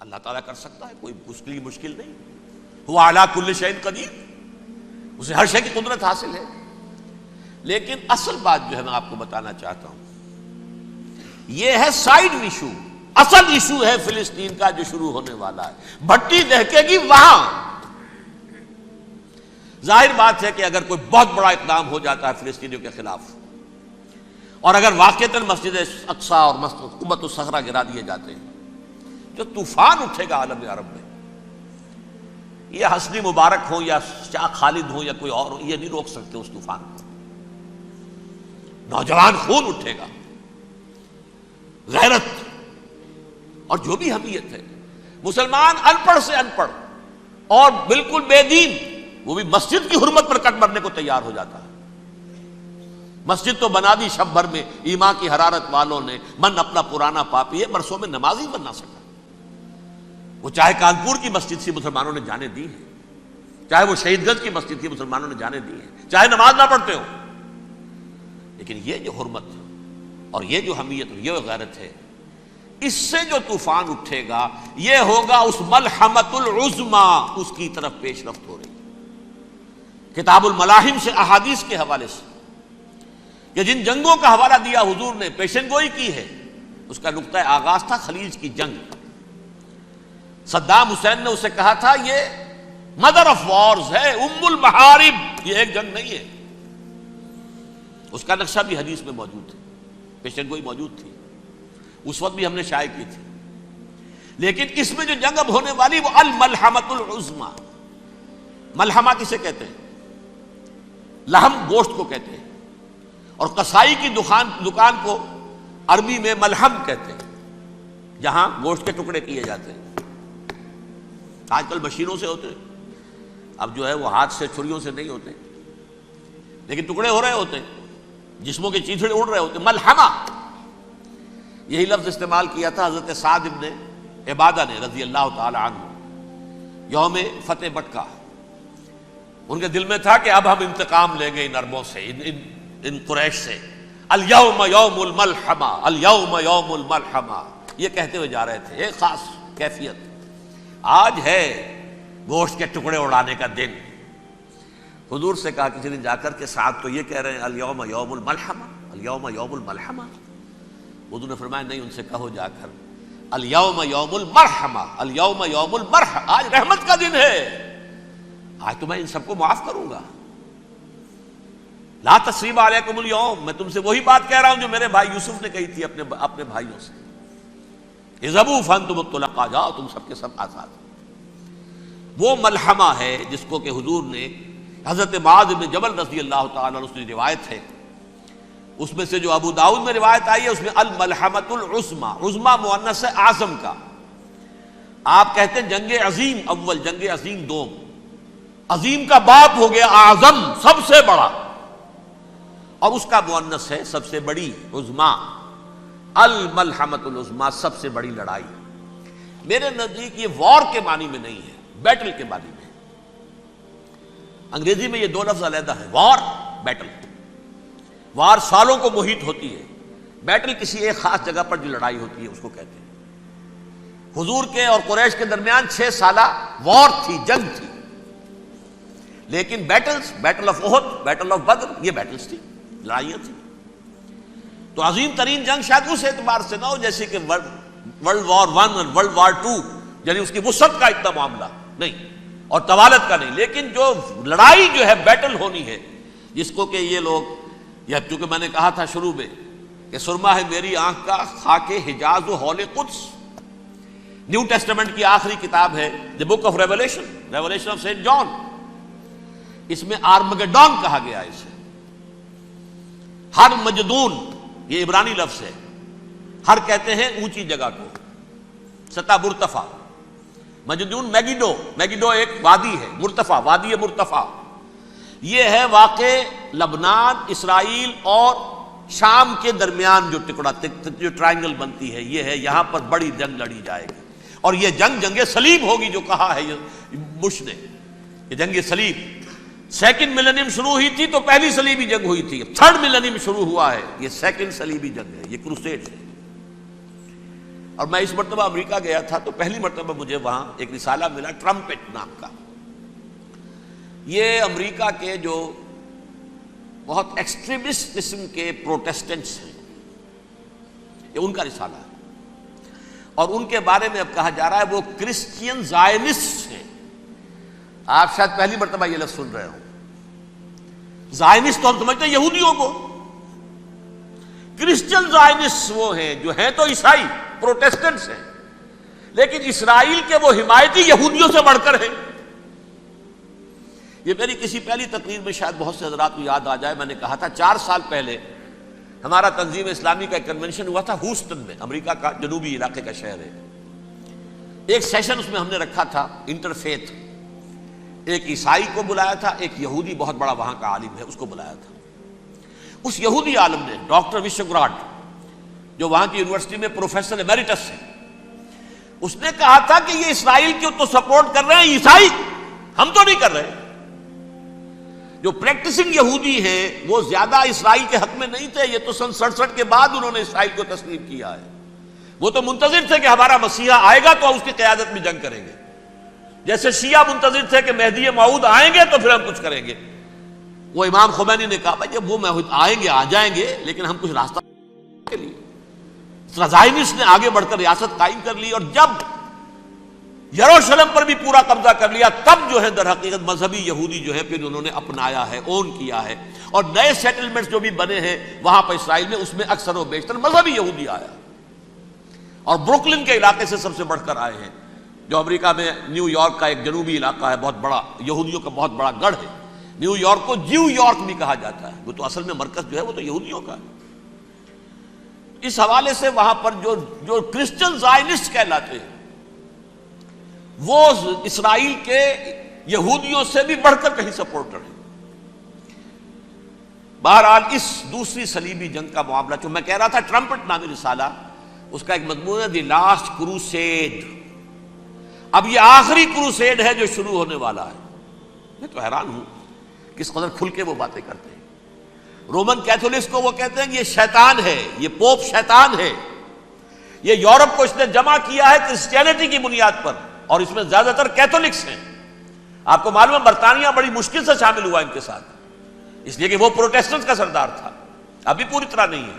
اللہ تعالیٰ کر سکتا ہے، کوئی اس کے لیے مشکل نہیں. ہوا علی کل شیء قدیر، اسے ہر شے کی قدرت حاصل ہے. لیکن اصل بات جو ہے میں آپ کو بتانا چاہتا ہوں، یہ ہے سائیڈ ایشو. اصل ایشو ہے فلسطین کا جو شروع ہونے والا ہے. بھٹی دہکے گی وہاں. ظاہر بات ہے کہ اگر کوئی بہت بڑا اقدام ہو جاتا ہے فلسطینیوں کے خلاف، اور اگر واقعتاً مسجد اقصی اور قبۃ الصخرہ گرا دیے جاتے ہیں، جو طوفان اٹھے گا عالم عرب میں، یہ حسنی مبارک ہوں یا شاہ خالد ہوں یا کوئی اور ہو، یہ نہیں روک سکتے اس طوفان کو. نوجوان خون اٹھے گا، غیرت اور جو بھی حمیت ہے. مسلمان ان پڑھ سے ان پڑھ اور بالکل بے دین، وہ بھی مسجد کی حرمت پر کٹ مرنے کو تیار ہو جاتا ہے. مسجد تو بنا دی شب بھر میں ایمان کی حرارت والوں نے، من اپنا پرانا پاپی ہے، برسوں میں نمازی بن نہ سکا. وہ چاہے کانپور کی مسجد سے مسلمانوں نے جانے دی ہیں، چاہے وہ شہید گنج کی مسجد کی مسلمانوں نے جانے دی ہیں، چاہے نماز نہ پڑھتے ہو. لیکن یہ جو حرمت اور یہ جو حمیت اور یہ غیرت ہے، اس سے جو طوفان اٹھے گا یہ ہوگا اس ملحمۃ العظمی، اس کی طرف پیش رفت ہو رہی. کتاب الملاحم سے احادیث کے حوالے سے کہ جن جنگوں کا حوالہ دیا حضور نے، پیشن گوئی کی ہے، اس کا نقطہ آغاز تھا خلیج کی جنگ. صدام حسین نے اسے کہا تھا یہ مدر آف وارز ہے، ام المحارب، یہ ایک جنگ نہیں ہے. اس کا نقشہ بھی حدیث میں موجود ہے، پیشن گوئی موجود تھی، اس وقت بھی ہم نے شائع کی تھی. لیکن اس میں جو جنگ اب ہونے والی وہ الملحمۃ العظمی. ملحمہ کسے کہتے ہیں؟ لحم گوشت کو کہتے ہیں، اور قصائی کی دکان کو عربی میں ملحم کہتے ہیں، جہاں گوشت کے ٹکڑے کیے جاتے ہیں. آج کل مشینوں سے ہوتے ہیں، اب جو ہے وہ ہاتھ سے چھریوں سے نہیں ہوتے، لیکن ٹکڑے ہو رہے ہوتے ہیں، جسموں کے چیتھڑے اڑ رہے ہوتے ہیں. ملحمہ، یہی لفظ استعمال کیا تھا حضرت سعد ابن عبادہ نے رضی اللہ تعالی عنہ یوم فتح مکہ. ان کے دل میں تھا کہ اب ہم انتقام لیں گے ان عربوں سے، ان قریش سے. الیوم یوم الملحمہ، الیوم یوم الملحمہ، یہ کہتے ہوئے جا رہے تھے. ایک خاص کیفیت، آج ہے گوشت کے ٹکڑے اڑانے کا دن. حضور سے کہا کسی دن جا کر کہ سعد تو یہ کہہ رہے ہیں الیوم یوم الملحمہ، الیوم یوم الملحمہ. حضور نے فرمایا نہیں، ان سے کہو جا کر الیوم یوم المرحمہ، الیوم یوم المرحمہ، آج رحمت کا دن ہے، آج تو میں ان سب کو معاف کروں گا. لا تثریب علیکم اليوم، میں تم سے وہی بات کہہ رہا ہوں جو میرے بھائی یوسف نے کہی تھی اپنے بھائیوں سے، اذهبوا فانتم الطلقاء، جاؤ تم سب کے سب آزاد. وہ ملحمہ ہے جس کو کہ حضور نے حضرت معاذ بن جبل رضی اللہ تعالیٰ عنہ، اس کی روایت ہے، اس میں سے جو ابو داؤد میں روایت آئی ہے اس میں الملحمۃ العظمی، عظمی مؤنث ہے اعظم کا. آپ کہتے ہیں جنگ عظیم اول، جنگ عظیم دوم، عظیم کا باپ ہو گیا اعظم، سب سے بڑا، اور اس کا مؤنث ہے سب سے بڑی، عظمی. الملحمۃ العظمی، سب سے بڑی لڑائی. میرے نزدیک یہ وار کے معنی میں نہیں ہے، بیٹل کے معنی میں. انگریزی میں یہ دو لفظ علیحدہ ہیں، وار، بیٹل. وار سالوں کو محیط ہوتی ہے، بیٹل کسی ایک خاص جگہ پر جو لڑائی ہوتی ہے اس کو کہتے ہیں. حضور کے اور قریش کے درمیان 6 سالہ وار تھی، جنگ تھی. لیکن battles, battle of Uhud, battle of Badr, یہ بیٹلز تھی، لڑائیاں تھیں. تو عظیم ترین جنگ شاید اس اعتبار سے نہ ہو جیسے کہ ورلڈ وار 1 اور ورلڈ وار 2، یعنی اس کی وسعت کا اتنا معاملہ نہیں اور طوالت کا نہیں. لیکن جو لڑائی جو ہے بیٹل ہونی ہے، جس کو کہ یہ لوگ، یا چونکہ میں نے کہا تھا شروع میں کہ سرما ہے میری آنکھ کا خاک حجاز و حول قدس. نیو ٹیسٹمنٹ کی آخری کتاب ہے the book of revelation, revelation of saint John. اس میں آرمگڈون کہا گیا ہے اسے. ہر مجدون، یہ عبرانی لفظ ہے. ہر کہتے ہیں اونچی جگہ کو، سطح مرتفع. مجدون میگیڈو، میگیڈو ایک وادی ہے، مرتفع، وادی مرتفع. یہ ہے واقع لبنان، اسرائیل اور شام کے درمیان جو ٹکڑا، جو ٹرائنگل بنتی ہے، یہ ہے. یہاں پر بڑی جنگ لڑی جائے گی، اور یہ جنگ صلیب ہوگی جو کہا ہے بش نے، یہ جنگ صلیب. سیکنڈ ملینیم شروع ہوئی تھی تو پہلی صلیبی جنگ ہوئی تھی، تھرڈ ملینیم شروع ہوا ہے، یہ سیکنڈ صلیبی جنگ ہے، یہ کروسیڈ ہے. اور میں اس مرتبہ امریکہ گیا تھا تو پہلی مرتبہ مجھے وہاں ایک رسالہ ملا ٹرمپٹ نام کا. یہ امریکہ کے جو بہت ایکسٹریمسٹ قسم کے پروٹیسٹنٹس ہیں، یہ ان کا رسالہ ہے، اور ان کے بارے میں اب کہا جا رہا ہے وہ کرسچین زائنسٹ ہیں. آپ شاید پہلی مرتبہ یہ لفظ سن رہے ہوں. زائنسٹ تو ہم سمجھتے ہیں یہودیوں کو، کرسچین زائنسٹ وہ ہیں جو ہیں تو عیسائی پروٹیسٹنٹس ہیں، لیکن اسرائیل کے وہ حمایتی یہودیوں سے بڑھ کر ہیں. یہ میری کسی پہلی تقریر میں شاید بہت سے حضرات کو یاد آ جائے، میں نے کہا تھا 4 سال پہلے ہمارا تنظیم اسلامی کا ایک کنونشن ہوا تھا ہوسٹن میں، امریکہ کا جنوبی علاقے کا شہر ہے. ایک سیشن اس میں ہم نے رکھا تھا انٹرفیتھ، ایک عیسائی کو بلایا تھا، ایک یہودی بہت بڑا وہاں کا عالم ہے اس کو بلایا تھا. اس یہودی عالم نے ڈاکٹر وشوگراڈ، جو وہاں کی یونیورسٹی میں پروفیسر ایمیریٹس ہے، اس نے کہا تھا کہ یہ اسرائیل کو تو سپورٹ کر رہے ہیں عیسائی، ہم تو نہیں کر رہے. جو پریکٹسنگ یہودی ہیں وہ زیادہ اسرائیل کے حق میں نہیں تھے، یہ تو سن 67 کے بعد انہوں نے اسرائیل کو تسلیم کیا ہے. وہ تو منتظر تھے کہ ہمارا مسیحا آئے گا تو اس کی قیادت میں جنگ کریں گے، جیسے شیعہ منتظر تھے کہ مہدی موعود آئیں گے تو پھر ہم کچھ کریں گے. وہ امام خمینی نے کہا بھائی جب وہ آئیں گے آ جائیں گے، لیکن ہم کچھ راستہ کے لیے. زائنسٹ نے آگے بڑھ کر ریاست قائم کر لی، اور جب یروشلم پر بھی پورا قبضہ کر لیا تب جو ہے در حقیقت مذہبی یہودی جو ہے پھر انہوں نے اپنایا ہے، اون کیا ہے، اور نئے سیٹلمنٹس جو بھی بنے ہیں وہاں پر اسرائیل میں اس میں اکثر و بیشتر مذہبی یہودی آیا، اور بروکلن کے علاقے سے سب سے بڑھ کر آئے ہیں، جو امریکہ میں نیو یارک کا ایک جنوبی علاقہ ہے، بہت بڑا یہودیوں کا بہت بڑا گڑھ ہے. نیو یارک کو جیو یارک بھی کہا جاتا ہے، وہ تو اصل میں مرکز جو ہے وہ تو یہودیوں کا ہے. اس حوالے سے وہاں پر جو کرسچن زائنسٹ کہلاتے ہیں وہ اسرائیل کے یہودیوں سے بھی بڑھ کر کہیں سپورٹر ہیں. بہرحال اس دوسری صلیبی جنگ کا معاملہ جو میں کہہ رہا تھا، ٹرمپٹ نامی رسالہ، اس کا ایک مضمون ہے دی لاسٹ کروسیڈ. اب یہ آخری کروسیڈ ہے جو شروع ہونے والا ہے. میں تو حیران ہوں کس قدر کھل کے وہ باتیں کرتے ہیں. رومن کیتھولکس کو وہ کہتے ہیں کہ یہ شیطان ہے، یہ پوپ شیطان ہے، یہ یورپ کو اس نے جمع کیا ہے کرسچینٹی کی بنیاد پر، اور اس میں زیادہ تر کیتھولکس ہیں. آپ کو معلوم ہے برطانیہ بڑی مشکل سے شامل ہوا ان کے ساتھ، اس لیے کہ وہ پروٹیسٹنٹس کا سردار تھا، ابھی پوری طرح نہیں ہے.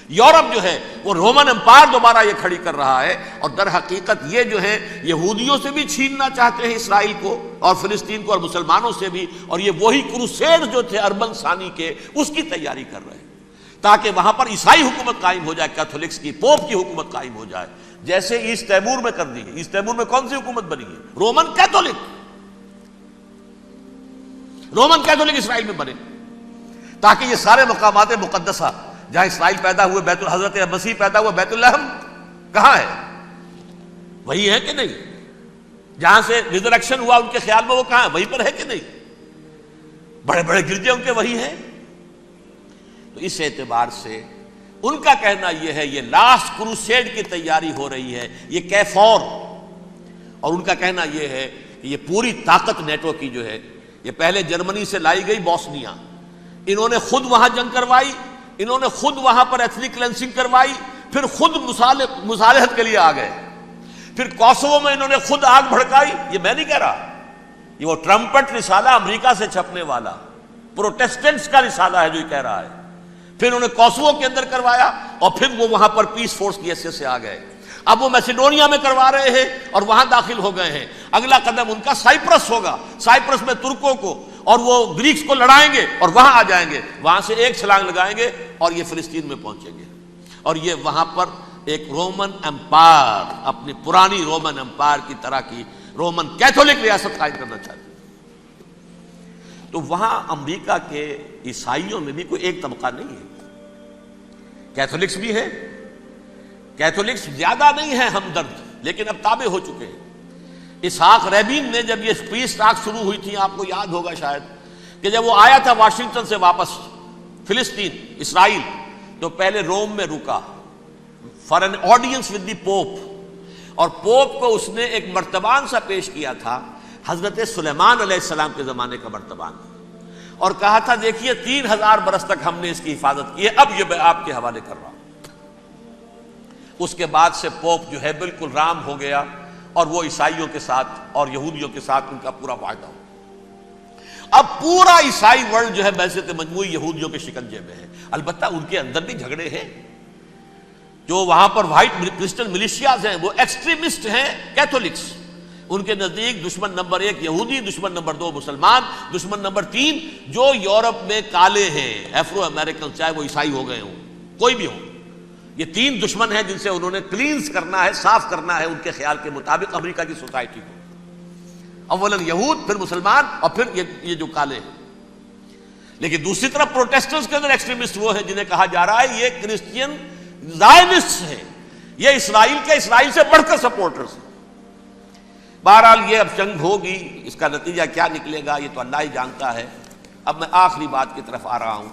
یورپ جو ہے وہ رومن امپائر دوبارہ یہ کھڑی کر رہا ہے، اور در حقیقت یہ جو ہے یہودیوں سے بھی چھیننا چاہتے ہیں اسرائیل کو اور فلسطین کو، اور مسلمانوں سے بھی، اور یہ وہی کروسیڈ جو تھے اربن ثانی کے اس کی تیاری کر رہے ہیں تاکہ وہاں پر عیسائی حکومت قائم ہو جائے، کیتھولکس کی، پوپ کی حکومت قائم ہو جائے، جیسے ایسٹ تیمور میں کر دی ہے. ایسٹ تیمور میں کون سی حکومت بنی ہے؟ Roman Catholic. رومن کیتھولک اسرائیل میں بنے تاکہ یہ سارے مقامات مقدسہ جہاں اسرائیل پیدا ہوئے، بیت حضرت مسیح پیدا ہوا، بیت الحم کہاں ہے؟ وہی ہے کہ نہیں؟ جہاں سے ریزریکشن ہوا ان کے خیال میں وہ کہاں ہے؟ وہیں پر ہے کہ نہیں؟ بڑے بڑے گرجے ان کے وہی ہیں. تو اس اعتبار سے ان کا کہنا یہ ہے یہ لاسٹ کروسیڈ کی تیاری ہو رہی ہے، یہ کیفور. اور ان کا کہنا یہ ہے کہ یہ پوری طاقت نیٹو کی جو ہے، یہ پہلے جرمنی سے لائی گئی بوسنیا، انہوں نے خود وہاں جنگ کروائی، انہوں نے خود وہاں پر ایتھنک کلینسنگ کروائی، پھر خود مصالحت کے لیے آ گئے، پھر کوسوو میں انہوں نے خود آگ بھڑکائی. یہ میں نہیں کہہ رہا، یہ وہ ٹرمپٹ رسالہ امریکہ سے چھپنے والا پروٹیسٹنٹس کا رسالہ ہے جو یہ کہہ رہا ہے. پھر انہوں نے کوسوو کے اندر کروایا، اور پھر وہ وہاں پر پیس فورس کی حیثیت سے آ گئے. اب وہ میسیڈونیا میں کروا رہے ہیں اور وہاں داخل ہو گئے ہیں. اگلا قدم ان کا سائپرس ہوگا، سائپرس میں ترکوں کو اور وہ گریکس کو لڑائیں گے اور وہاں آ جائیں گے، وہاں سے ایک چھلانگ لگائیں گے اور یہ فلسطین میں پہنچیں گے، اور یہ وہاں پر ایک رومن امپائر، اپنی پرانی رومن امپائر کی طرح کی رومن کیتھولک ریاست قائم کرنا چاہتے ہیں. تو وہاں امریکہ کے عیسائیوں میں بھی کوئی ایک طبقہ نہیں ہے، کیتھولکس بھی ہے. کیتھولکس زیادہ نہیں ہے ہمدرد، لیکن اب تابع ہو چکے ہیں. اسحاق ریبین نے جب یہ پیس ٹاک شروع ہوئی تھی، آپ کو یاد ہوگا شاید کہ جب وہ آیا تھا واشنگٹن سے واپس فلسطین اسرائیل، تو پہلے روم میں رکا for an audience with the pope, اور پوپ کو اس نے ایک مرتبان سا پیش کیا تھا، حضرت سلیمان علیہ السلام کے زمانے کا مرتبان، اور کہا تھا دیکھیے 3000 برس تک ہم نے اس کی حفاظت کی ہے، اب یہ میں آپ کے حوالے کر رہا ہوں. اس کے بعد سے پوپ جو ہے بالکل رام ہو گیا، اور وہ عیسائیوں کے ساتھ اور یہودیوں کے ساتھ ان کا پورا معاہدہ ہو۔ اب پورا عیسائی ورلڈ جو ہے بعثت مجموعی یہودیوں کے شکنجے میں ہے۔ البتہ ان کے اندر بھی جھگڑے ہیں، جو وہاں پر وائٹ کرسچن ملیشیاز ہیں وہ ایکسٹریمسٹ ہیں کیتھولکس، ان کے نزدیک دشمن نمبر 1 یہودی، دشمن نمبر 2 مسلمان، دشمن نمبر 3 جو یورپ میں کالے ہیں، ایفرو امریکن، چاہے وہ عیسائی ہو گئے ہوں، کوئی بھی ہو۔ یہ 3 دشمن ہیں جن سے انہوں نے کلینز کرنا ہے، صاف کرنا ہے ان کے خیال کے مطابق امریکہ کی سوسائٹی کو۔ اولاً یہود، پھر مسلمان، اور پھر یہ جو کالے ہیں۔ لیکن دوسری طرف پروٹیسٹنٹس کے اندر ایکسٹریمسٹ وہ ہیں جنہیں کہا جا رہا ہے یہ کرسچین زائنسٹ ہیں، یہ اسرائیل سے بڑھ کر سپورٹرز ہیں۔ بہرحال یہ اب جنگ ہوگی، اس کا نتیجہ کیا نکلے گا یہ تو اللہ ہی جانتا ہے۔ اب میں آخری بات کی طرف آ رہا ہوں۔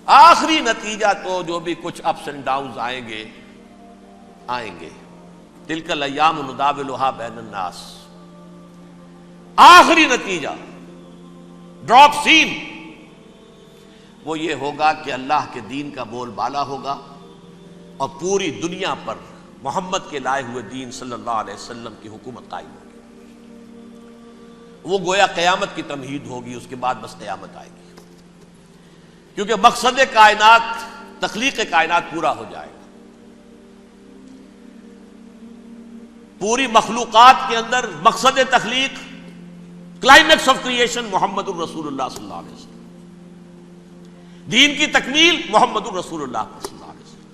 آخری نتیجہ تو جو بھی کچھ اپس اینڈ ڈاؤنز آئیں گے، تلک الایام نداولھا بین الناس، آخری نتیجہ ڈراپ سین وہ یہ ہوگا کہ اللہ کے دین کا بول بالا ہوگا، اور پوری دنیا پر محمد کے لائے ہوئے دین صلی اللہ علیہ وسلم کی حکومت قائم ہوگی۔ وہ گویا قیامت کی تمہید ہوگی، اس کے بعد بس قیامت آئے گی، کیونکہ مقصد کائنات، تخلیق کائنات پورا ہو جائے گا۔ پوری مخلوقات کے اندر مقصد تخلیق، کلائمیکس آف کریشن محمد الرسول اللہ صلی اللہ علیہ وسلم، دین کی تکمیل محمد الرسول اللہ صلی اللہ علیہ وسلم۔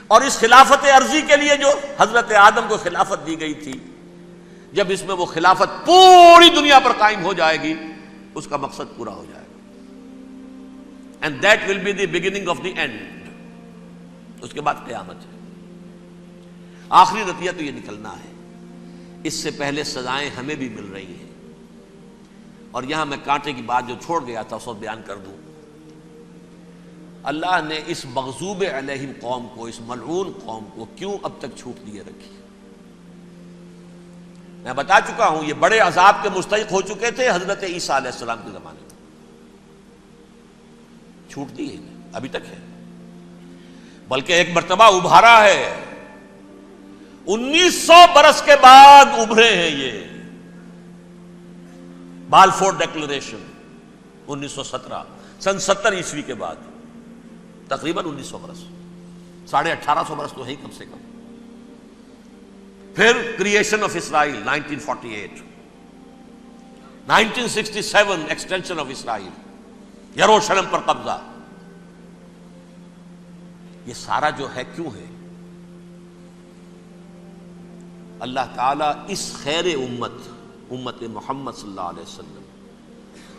اور اس خلافت عرضی کے لیے جو حضرت آدم کو خلافت دی گئی تھی، جب اس میں وہ خلافت پوری دنیا پر قائم ہو جائے گی، اس کا مقصد پورا ہو جائے گا۔ And that will be the beginning of the end۔ اس کے بعد قیامت ہے۔ آخری نتیجہ تو یہ نکلنا ہے۔ اس سے پہلے سزائیں ہمیں بھی مل رہی ہیں، اور یہاں میں کانٹے کی بات جو چھوڑ گیا تھا اس وقت بیان کر دوں۔ اللہ نے اس مغضوب علیہم قوم کو، اس ملعون قوم کو کیوں اب تک چھوٹ دیے رکھی؟ میں بتا چکا ہوں یہ بڑے عذاب کے مستحق ہو چکے تھے حضرت عیسیٰ علیہ السلام کے زمانے میں، چھوٹ دی ہے ابھی تک ہے، بلکہ ایک مرتبہ ابھارا ہے۔ 1900 برس کے بعد ابھرے ہیں یہ، بالفور ڈیکلریشن 1917، سن 70 عیسوی کے بعد، تقریباً 1900 برس، 1850 برس تو ہے کم سے کم۔ پھر creation of Israel 1948، 1967 extension of Israel, یروشلم پر قبضہ۔ یہ سارا جو ہے کیوں ہے؟ اللہ تعالیٰ اس خیر امت محمد صلی اللہ علیہ وسلم،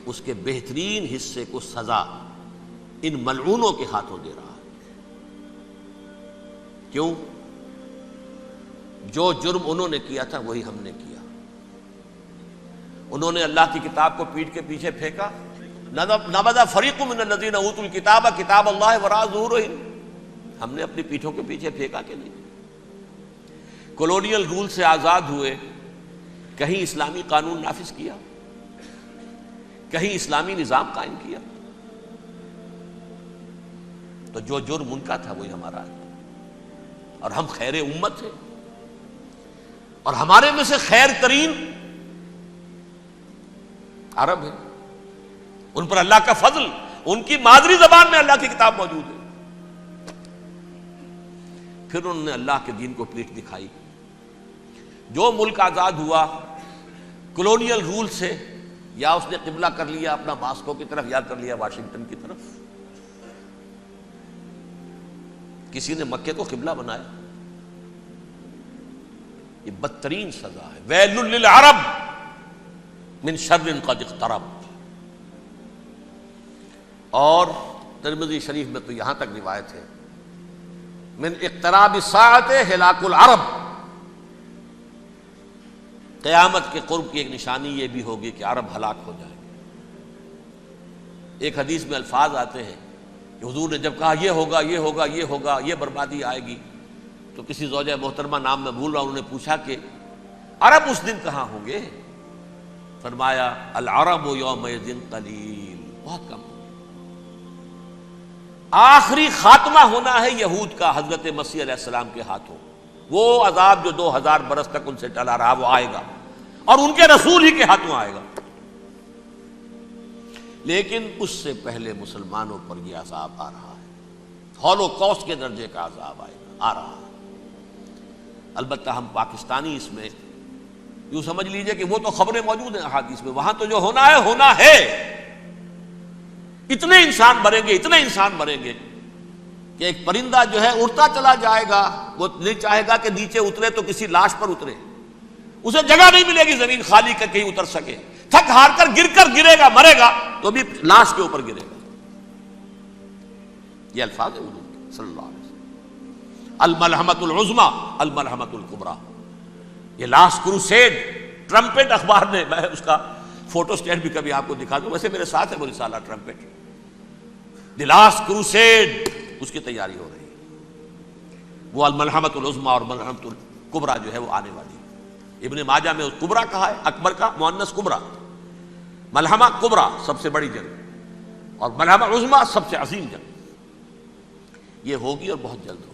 اس کے بہترین حصے کو سزا ان ملعونوں کے ہاتھوں دے رہا ہے۔ کیوں؟ جو جرم انہوں نے کیا تھا وہی ہم نے کیا۔ انہوں نے اللہ کی کتاب کو پیٹھ کے پیچھے پھینکا، نبذ فریق من الذین اوتوا الکتاب کتاب اللہ وراء ظہورہم، ہم نے اپنی پیٹھوں کے پیچھے پھینکا کہ نہیں؟ کولونیل رول سے آزاد ہوئے، کہیں اسلامی قانون نافذ کیا، کہیں اسلامی نظام قائم کیا؟ تو جو جرم ان کا تھا وہی ہمارا ہے، اور ہم خیر امت ہیں، اور ہمارے میں سے خیر ترین عرب ہیں، ان پر اللہ کا فضل، ان کی مادری زبان میں اللہ کی کتاب موجود ہے۔ پھر انہوں نے اللہ کے دین کو پیٹھ دکھائی۔ جو ملک آزاد ہوا کولونیل رول سے، یا اس نے قبلہ کر لیا اپنا ماسکو کی طرف، یا کر لیا واشنگٹن کی طرف، کسی نے مکے کو قبلہ بنایا، یہ بدترین سزا ہے۔ ویل للعرب من شر قد اقترب۔ اور ترمذی شریف میں تو یہاں تک روایت ہے، من اقتراب الساعۃ ہلاک العرب، قیامت کے قرب کی ایک نشانی یہ بھی ہوگی کہ عرب ہلاک ہو جائیں گے۔ ایک حدیث میں الفاظ آتے ہیں کہ حضور نے جب کہا یہ ہوگا یہ ہوگا یہ ہوگا، یہ بربادی آئے گی، تو کسی زوجہ محترمہ نام میں بھول رہا ہوں، انہوں نے پوچھا کہ عرب اس دن کہاں ہوں گے؟ فرمایا العرب یومئذ قلیل، بہت کم۔ آخری خاتمہ ہونا ہے یہود کا حضرت مسیح علیہ السلام کے ہاتھوں. وہ عذاب جو 2000 برس تک ان سے ٹلا رہا وہ آئے گا اور ان کے رسول ہی کے ہاتھوں آئے گا. لیکن اس سے پہلے مسلمانوں پر یہ عذاب آ رہا ہے، ہولوکاسٹ کے درجے کا عذاب آ رہا ہے. البتہ ہم پاکستانی اس میں یوں سمجھ لیجئے کہ وہ تو خبریں موجود ہیں احادیث میں، وہاں تو جو ہونا ہے. اتنے انسان مریں گے کہ ایک پرندہ جو ہے اڑتا چلا جائے گا، وہ نہیں چاہے گا کہ نیچے اترے تو کسی لاش پر اترے، اسے جگہ نہیں ملے گی زمین خالی کر کہیں اتر سکے، تھک ہار کر گرے گا، مرے گا تو بھی لاش کے اوپر گرے گا. یہ الفاظ ہیں حضور کے صلی اللہ علیہ وسلم. الملحمۃ العظمیٰ الملحمۃ الکبریٰ. یہ لاسٹ کروسیڈ ٹرمپٹ اخبار نے، میں اس کا فوٹو اسٹیٹ بھی کبھی آپ کو دکھا دوں، ویسے میرے ساتھ ہے وہ رسالہ ٹرمپٹ. دی لاسٹ کروسیڈ اس کی تیاری ہو رہی ہے. وہ الملحمۃ العظمیٰ اور ملحمۃ الکبریٰ جو ہے وہ آنے والی ہے. ابن ماجہ میں کبریٰ کہا ہے، اکبر کا مؤنث کبریٰ. ملحمہ کبریٰ سب سے بڑی جنگ اور ملحمہ عظمیٰ سب سے عظیم جنگ. یہ ہوگی اور بہت جلد ہوگی.